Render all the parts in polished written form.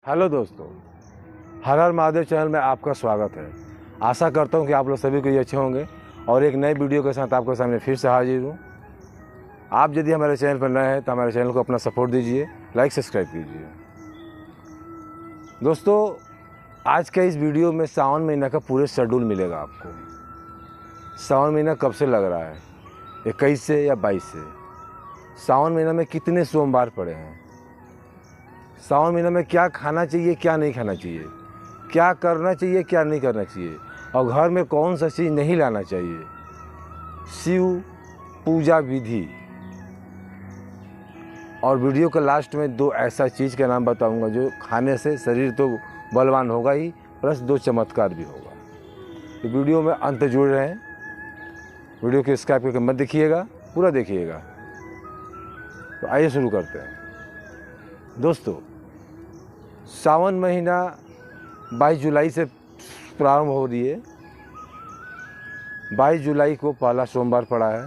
Hello दोस्तों, हर हर Mahadev channel में आपका स्वागत है। आशा करता हूं कि आप लोग सभी कोई अच्छे होंगे और एक नई वीडियो के साथ आपके सामने फिर से हाजिर हूं। आप यदि हमारे चैनल पर नए हैं तो हमारे चैनल को अपना सपोर्ट दीजिए, लाइक सब्सक्राइब कीजिए। दोस्तों, आज का इस वीडियो में सावन महीना का पूरे शेड्यूल मिलेगा आपको। सावन महीना कब से लग रहा है, 21 से या 22 से? सावन महीना में कितने सोमवार पड़े हैं? सावन महीने में क्या खाना चाहिए, क्या नहीं खाना चाहिए, क्या करना चाहिए, क्या नहीं करना चाहिए, और घर में कौन सा चीज़ नहीं लाना चाहिए। शिव पूजा विधि, और वीडियो के लास्ट में 2 ऐसा चीज़ के नाम बताऊंगा जो खाने से शरीर तो बलवान होगा ही, प्लस 2 चमत्कार भी होगा। तो वीडियो में अंत जुड़ रहे हैं। वीडियो को स्किप करके मत देखिएगा, पूरा देखिएगा। तो आइए शुरू करते हैं। दोस्तों, सावन महीना 22 जुलाई से प्रारंभ हो रही है। 22 जुलाई को पहला सोमवार पड़ा है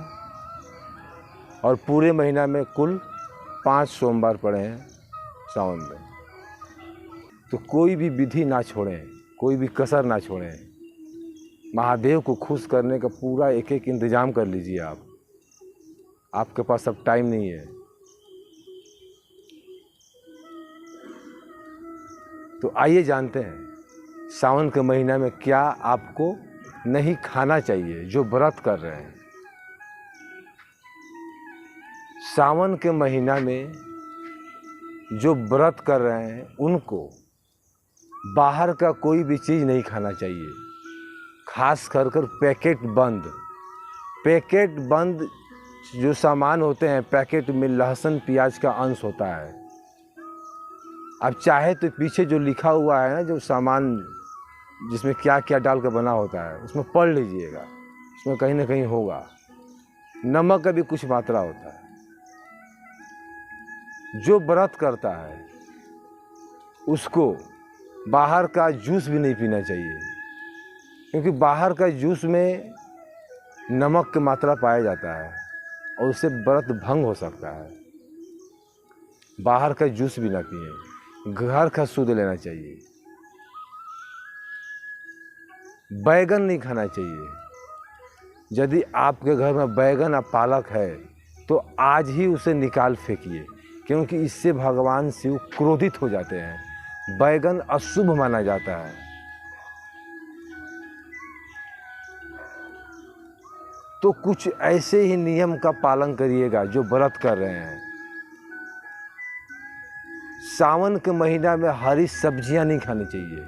और पूरे महीना में कुल 5 सोमवार पड़े हैं सावन में। तो कोई भी विधि ना छोड़ें, कोई भी कसर ना छोड़ें। महादेव को खुश करने का पूरा एक एक इंतजाम कर लीजिए। आपके पास अब टाइम नहीं है। तो आइए जानते हैं सावन के महीना में क्या आपको नहीं खाना चाहिए जो व्रत कर रहे हैं। सावन के महीना में जो व्रत कर रहे हैं उनको बाहर का कोई भी चीज़ नहीं खाना चाहिए, खास कर पैकेट बंद जो सामान होते हैं। पैकेट में लहसुन प्याज का अंश होता है। अब चाहे तो पीछे जो लिखा हुआ है ना, जो सामान जिसमें क्या क्या डाल कर बना होता है, उसमें पढ़ लीजिएगा। उसमें कहीं ना कहीं होगा। नमक का भी कुछ मात्रा होता है। जो व्रत करता है उसको बाहर का जूस भी नहीं पीना चाहिए, क्योंकि बाहर का जूस में नमक की मात्रा पाया जाता है और उससे व्रत भंग हो सकता है। बाहर का जूस भी ना पिए, घर का शुद्ध लेना चाहिए। बैगन नहीं खाना चाहिए। यदि आपके घर में बैगन या पालक है तो आज ही उसे निकाल फेंकिए, क्योंकि इससे भगवान शिव क्रोधित हो जाते हैं। बैगन अशुभ माना जाता है। तो कुछ ऐसे ही नियम का पालन करिएगा जो व्रत कर रहे हैं। सावन के महीना में हरी सब्जियां नहीं खानी चाहिए,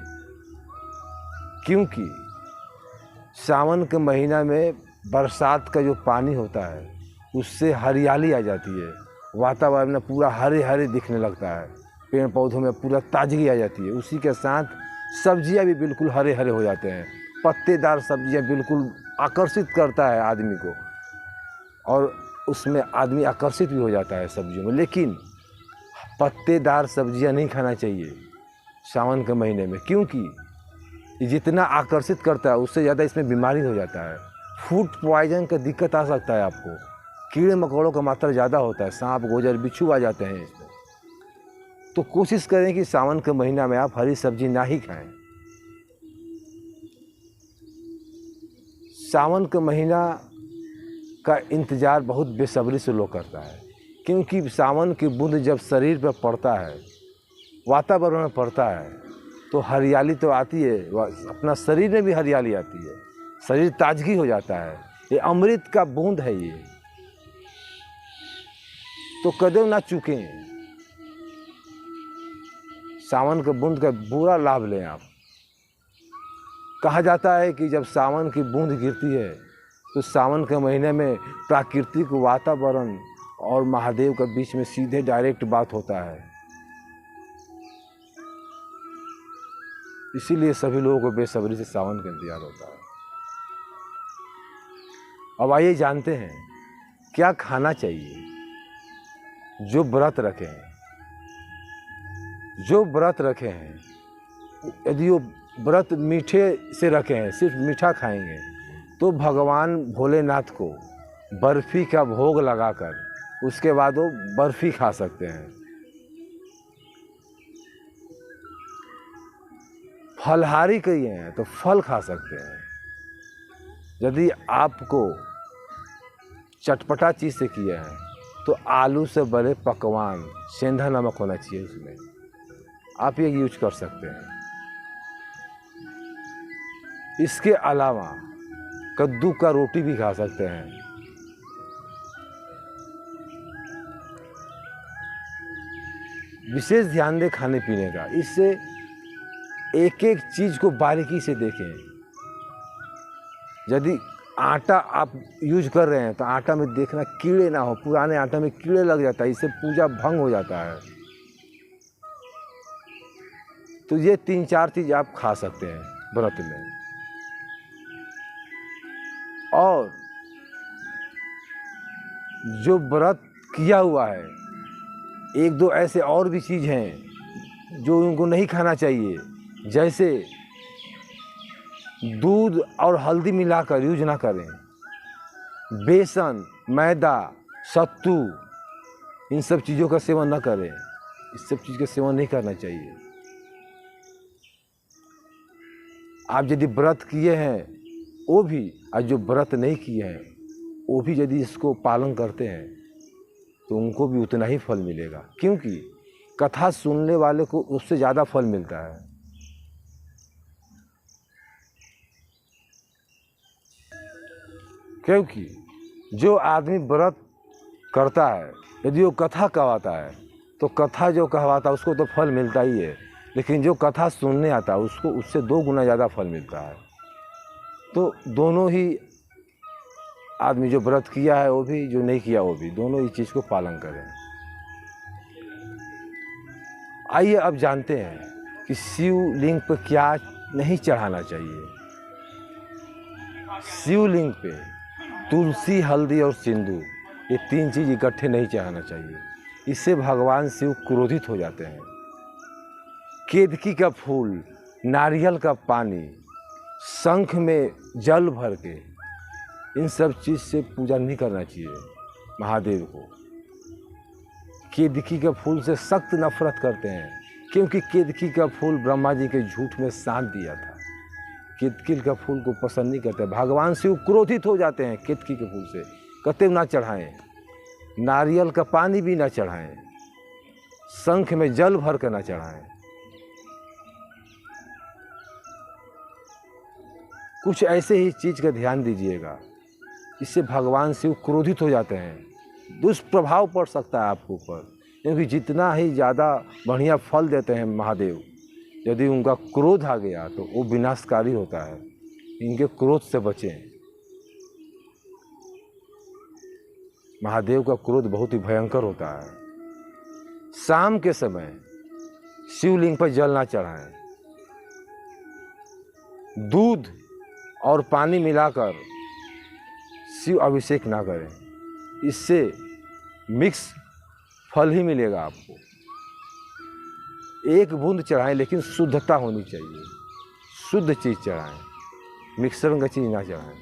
क्योंकि सावन के महीना में बरसात का जो पानी होता है उससे हरियाली आ जाती है। वातावरण में पूरा हरे हरे दिखने लगता है। पेड़ पौधों में पूरा ताजगी आ जाती है। उसी के साथ सब्जियां भी बिल्कुल हरे हरे हो जाते हैं। पत्तेदार सब्जियां बिल्कुल आकर्षित करता है आदमी को, और उसमें आदमी आकर्षित भी हो जाता है सब्जियों में। लेकिन पत्तेदार सब्जियां नहीं खाना चाहिए सावन के महीने में, क्योंकि जितना आकर्षित करता है उससे ज़्यादा इसमें बीमारी हो जाता है। फूड पॉइजन का दिक्कत आ सकता है आपको। कीड़े मकोड़ों का मात्रा ज़्यादा होता है। सांप गोजर बिच्छू आ जाते हैं इसमें। तो कोशिश करें कि सावन के महीना में आप हरी सब्जी ना ही खाएं। सावन के महीना का इंतज़ार बहुत बेसब्री से लोग करता है, क्योंकि सावन की बूंद जब शरीर पर पड़ता है, वातावरण में पड़ता है, तो हरियाली तो आती है। अपना शरीर में भी हरियाली आती है। शरीर ताजगी हो जाता है। ये अमृत का बूंद है ये, तो कदम ना चूकें। सावन के बूंद का पूरा लाभ लें आप। कहा जाता है कि जब सावन की बूंद गिरती है तो सावन के महीने में प्राकृतिक वातावरण और महादेव के बीच में सीधे डायरेक्ट बात होता है। इसीलिए सभी लोगों को बेसब्री से सावन का इंतजार होता है। अब आइए जानते हैं क्या खाना चाहिए जो व्रत रखे हैं। जो व्रत रखे हैं, यदि वो व्रत मीठे से रखे हैं, सिर्फ मीठा खाएंगे, तो भगवान भोलेनाथ को बर्फ़ी का भोग लगाकर उसके बाद वो बर्फ़ी खा सकते हैं। फलहारी किए हैं तो फल खा सकते हैं। यदि आपको चटपटा चीज़ से किया है तो आलू से बने पकवान, सेंधा नमक होना चाहिए उसमें, आप ये यूज कर सकते हैं। इसके अलावा कद्दू का रोटी भी खा सकते हैं। विशेष ध्यान दें खाने पीने का, इससे एक एक चीज़ को बारीकी से देखें। यदि आटा आप यूज कर रहे हैं तो आटा में देखना कीड़े ना हो, पुराने आटा में कीड़े लग जाता है, इससे पूजा भंग हो जाता है। तो ये 3-4 चीज़ आप खा सकते हैं व्रत में। और जो व्रत किया हुआ है, 1-2 ऐसे और भी चीज़ हैं जो उनको नहीं खाना चाहिए, जैसे दूध और हल्दी मिलाकर यूज ना करें, बेसन, मैदा, सत्तू, इन सब चीज़ों का सेवन ना करें। इस सब चीज़ का सेवन नहीं करना चाहिए। आप यदि व्रत किए हैं वो भी, और जो व्रत नहीं किए हैं वो भी यदि इसको पालन करते हैं तो उनको भी उतना ही फल मिलेगा, क्योंकि कथा सुनने वाले को उससे ज़्यादा फल मिलता है। क्योंकि जो आदमी व्रत करता है, यदि वो कथा कहवाता है तो कथा जो कहवाता है उसको तो फल मिलता ही है, लेकिन जो कथा सुनने आता है उसको उससे 2 गुना ज़्यादा फल मिलता है। तो दोनों ही आदमी, जो व्रत किया है वो भी, जो नहीं किया वो भी, दोनों ही चीज़ को पालन करें। आइए अब जानते हैं कि शिवलिंग पर क्या नहीं चढ़ाना चाहिए। शिवलिंग पे तुलसी, हल्दी और सिंदूर, ये 3 चीज़ इकट्ठे नहीं चढ़ाना चाहिए। इससे भगवान शिव क्रोधित हो जाते हैं। केतकी का फूल, नारियल का पानी, शंख में जल भर के, इन सब चीज़ से पूजा नहीं करना चाहिए महादेव को। केतकी के फूल से सख्त नफरत करते हैं, क्योंकि केतकी का फूल ब्रह्मा जी के झूठ में साथ दिया था। केतकी का फूल को पसंद नहीं करते। भगवान शिव क्रोधित हो जाते हैं केतकी के फूल से, कहते ना चढ़ाएं। नारियल का पानी भी ना चढ़ाएं, शंख में जल भर कर ना चढ़ाएं। कुछ ऐसे ही चीज़ का ध्यान दीजिएगा, इससे भगवान शिव क्रोधित हो जाते हैं। दुष्प्रभाव पड़ सकता है आपके ऊपर, क्योंकि जितना ही ज़्यादा बढ़िया फल देते हैं महादेव, यदि उनका क्रोध आ गया तो वो विनाशकारी होता है। इनके क्रोध से बचें। महादेव का क्रोध बहुत ही भयंकर होता है। शाम के समय शिवलिंग पर जल ना चढ़ाएं। दूध और पानी मिलाकर शिव अभिषेक ना करें, इससे मिक्स फल ही मिलेगा आपको। 1 बूंद चढ़ाएं, लेकिन शुद्धता होनी चाहिए। शुद्ध चीज़ चढ़ाएं, मिक्सर का चीज़ ना चढ़ाएं।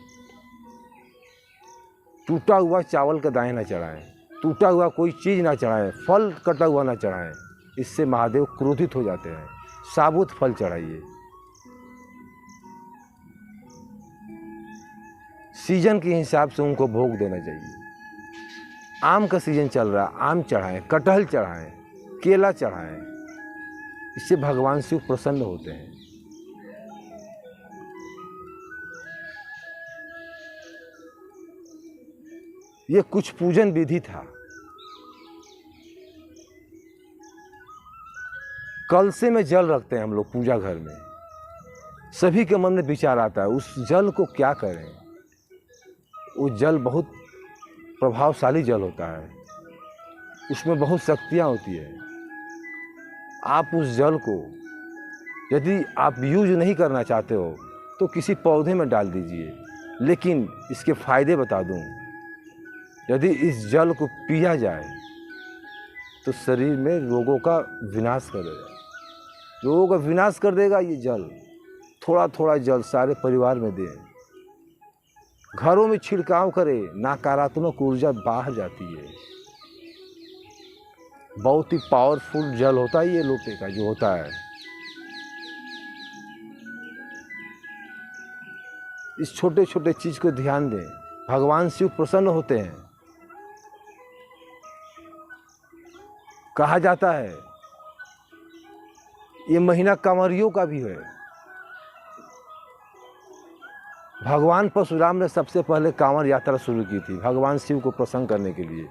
टूटा हुआ चावल का दाना ना चढ़ाएं, टूटा हुआ कोई चीज़ ना चढ़ाएं, फल कटा हुआ ना चढ़ाएं, इससे महादेव क्रोधित हो जाते हैं। साबुत फल चढ़ाइए। सीजन के हिसाब से उनको भोग देना चाहिए। आम का सीजन चल रहा है, आम चढ़ाएं, कटहल चढ़ाएं, केला चढ़ाएं, इससे भगवान शिव प्रसन्न होते हैं। ये कुछ पूजन विधि था। कलसे में जल रखते हैं हम लोग पूजा घर में। सभी के मन में विचार आता है उस जल को क्या करें। वो जल बहुत प्रभावशाली जल होता है, उसमें बहुत शक्तियाँ होती है। आप उस जल को यदि आप यूज नहीं करना चाहते हो तो किसी पौधे में डाल दीजिए, लेकिन इसके फायदे बता दूं। यदि इस जल को पिया जाए तो शरीर में रोगों का विनाश करेगा, रोगों का विनाश कर देगा ये जल। थोड़ा थोड़ा जल सारे परिवार में दें, घरों में छिड़काव करें, नकारात्मक ऊर्जा बाहर जाती है। बहुत ही पावरफुल जल होता है ये लोटे का जो होता है। इस छोटे छोटे चीज़ को ध्यान दें। भगवान शिव प्रसन्न होते हैं। कहा जाता है ये महीना कांवरियों का भी है। भगवान परशुराम ने सबसे पहले कांवर यात्रा शुरू की थी भगवान शिव को प्रसन्न करने के लिए।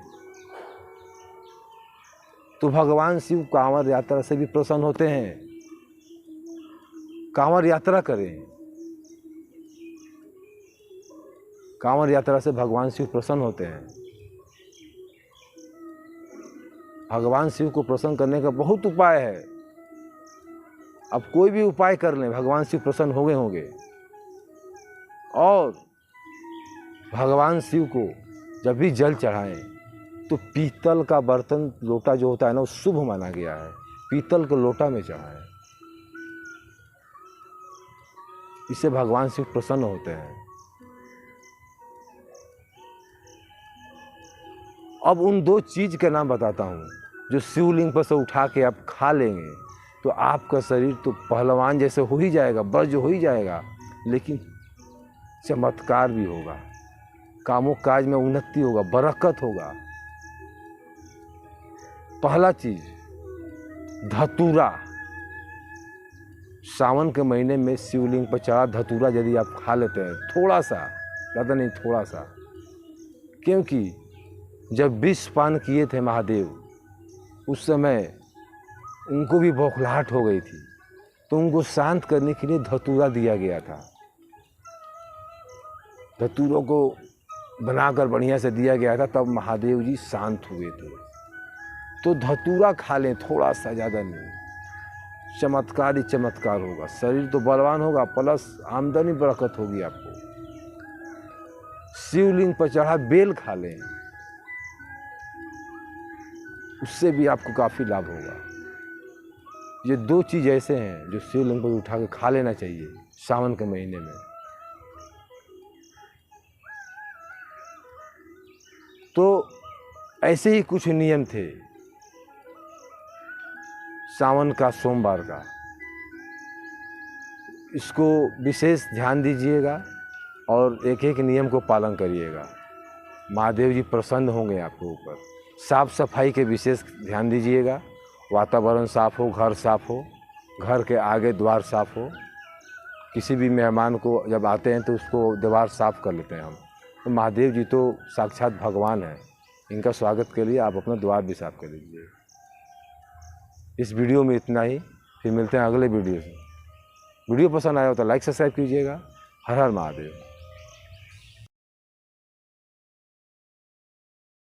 तो भगवान शिव कांवर यात्रा से भी प्रसन्न होते हैं। कांवर यात्रा करें। कांवर यात्रा से भगवान शिव प्रसन्न होते हैं। भगवान शिव को प्रसन्न करने का बहुत उपाय है। अब कोई भी उपाय कर लें, भगवान शिव प्रसन्न होंगे। और भगवान शिव को जब भी जल चढ़ाएं तो पीतल का बर्तन लोटा जो होता है ना, वो शुभ माना गया है। पीतल के लोटा में चढ़ाएं, इससे भगवान शिव प्रसन्न होते हैं। अब उन दो चीज के नाम बताता हूँ जो शिवलिंग पर से उठा के आप खा लेंगे तो आपका शरीर तो पहलवान जैसे हो ही जाएगा, बर्ज हो ही जाएगा, लेकिन चमत्कार भी होगा, कामों काज में उन्नति होगा, बरकत होगा। पहला चीज धतूरा। सावन के महीने में शिवलिंग पर चढ़ा धतूरा यदि आप खा लेते हैं, थोड़ा सा, ज़्यादा नहीं, थोड़ा सा, क्योंकि जब विष पान किए थे महादेव उस समय उनको भी बौखलाहट हो गई थी, तो उनको शांत करने के लिए धतूरा दिया गया था। धतूरों को बनाकर बढ़िया से दिया गया था, तब महादेव जी शांत हुए थे। तो धतूरा खा लें, थोड़ा सा, ज़्यादा नहीं। चमत्कार ही चमत्कार होगा, शरीर तो बलवान होगा, प्लस आमदनी बरकत होगी आपको। शिवलिंग पर चढ़ा बेल खा लें, उससे भी आपको काफ़ी लाभ होगा। ये दो चीज़ ऐसे हैं जो शिवलिंग पर उठा के खा लेना चाहिए सावन के महीने में। तो ऐसे ही कुछ नियम थे सावन का सोमवार का, इसको विशेष ध्यान दीजिएगा और एक एक नियम को पालन करिएगा। महादेव जी प्रसन्न होंगे आपके ऊपर। साफ सफाई के विशेष ध्यान दीजिएगा, वातावरण साफ हो, घर साफ हो, घर के आगे द्वार साफ हो। किसी भी मेहमान को जब आते हैं तो उसको द्वार साफ कर लेते हैं हम। तो महादेव जी तो साक्षात भगवान है, इनका स्वागत के लिए आप अपना द्वार भी साफ कर लीजिए। इस वीडियो में इतना ही, फिर मिलते हैं अगले वीडियो से। वीडियो पसंद आया हो तो लाइक सब्सक्राइब कीजिएगा। हर हर महादेव।